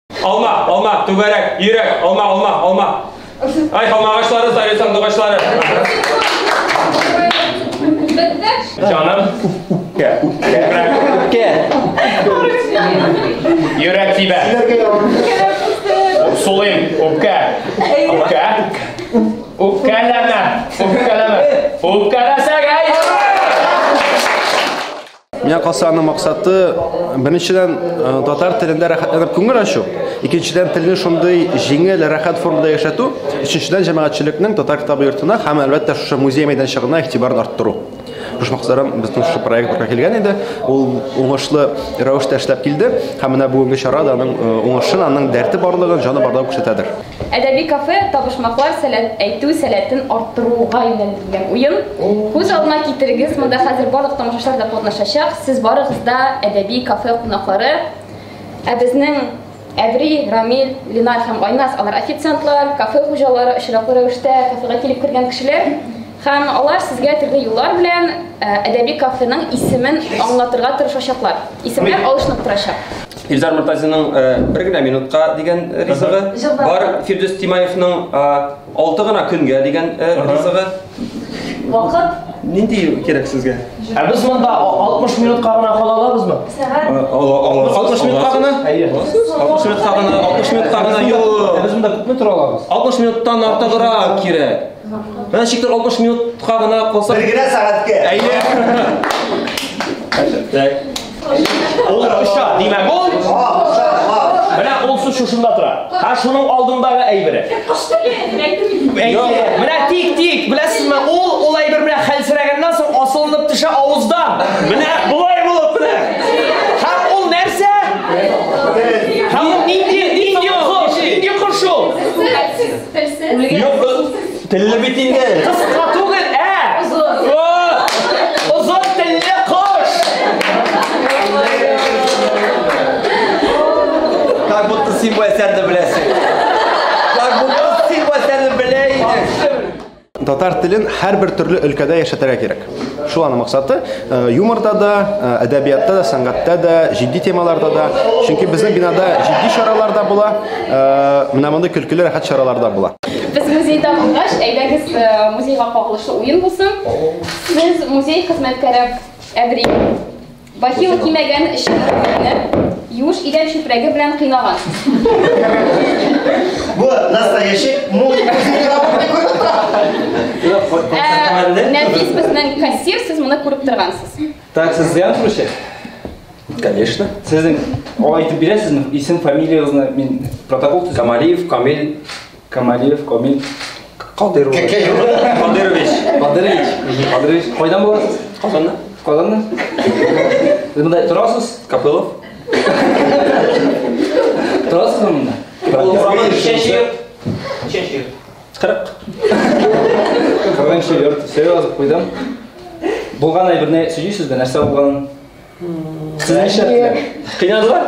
Alma, түгәрәк, йөрәк, alma. Ay, alma ağaçları sayıyorsan ağaçları. Canım. Yürek tibe. Solayım. Ukkalama. Мен қалсаның мақсаты біріншіден татар тілінде рахаттанып көңіл ашу, екіншіден тілін шондай жеңіл рахат формада яшату, үшіншіден жәмәғатшілікнің татар кітабы йортына һәм әлбәттә шушы музей мәйданчыгына игътибарын арттыру. Буш мақсарым безнең шушы проект бер килгән иде. Ул уңышлы рәвештә эшләп килде һәм менә бүгенге чарада аның уңышын, аның дәрте барлыгын, җаны барлыгын күрсәтәдер. Әдәби кафе табышмаклар әйтү сәләтен арттыруга юнәлтелгән уен. Күз алдына китерегез, монда хәзер барлык тамашачылар да катнашачак. Сез барыгыз да әдәби кафе кунаклары. Безнең Әбри, Рамил, Линар һәм Айнас алар официантлар, кафе хуҗалары, очраклы рәвештә кафега килеп кергән кешеләр. Һәм алар сезгә төрле юллар белән әдәби кафеның исемен аңлатырга тырышачаклар. Исемнәр алышынып торачак. Илзар Муртазинның бер генә минутка дигән ризыгы бар, Фирдус Тимаевның 6 гына көнгә дигән ризыгы. Вакыт нинди кирәк сезгә? Без монда 60 минутка гына кала алабызмы? 60 минутка гына? 60 минутка гына юк. Без монда күпме тора алабыз? 60 минуттан артыграк кирәк. Мен шиктер 60 минутка гына калса. Бер генә сәгатькә. Ул аша, димәк ул. Менә ул шушында тора. Һәм шуның алдындагы әйбере. Менә тик, беләсезме, ул әйбер белән хәлсерәгәннән соң асылынып төшә авыздан. Менә булай булып менә. Һәм ул нәрсә? Һәм нинди куршу? Юк, телле бит инде. Кыска түгел, Озон телле кош. Как будто син бу әсәрне беләсең. Татар телен һәрбер төрле өлкәдә яшәтергә кирәк. Шул аны максаты. Юморда да, әдәбиятта да, сәнгатьтә да, җитди темаларда да. Чөнки безнең бинада җитди чаралар да була, менә монда көлкеле рәхәт чаралар да була. Без музейда булгач, әйдәгез музейга кагылышлы уен булсын. Сез музей хезмәткәре Әбри. Бахил кимәгән эшне юш идән чүпрәге белән кыйнагансыз. Бу настоящий музей. Нәфис безнең кассир, сез моны күреп торгансыз. Так, сез зыян күрүче? Конечно. Сезнең айтып бирәсезме? Исем, фамилияңызны мин протокол төзәм. Камалиев, Камил. Кадырович. Кайдан буласыз? Казаннан. Сез монда торасыз? Капылов. Торасызмы монда? Чәчәк. 40. Кыргынчы йорт, серьезно куйдым. Булган әйберне сөйлисезбе, нәрсә булганын? Сез әйттегез. Кыйнадылар?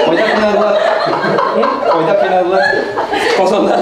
Кайда кыйнадылар? Казанда.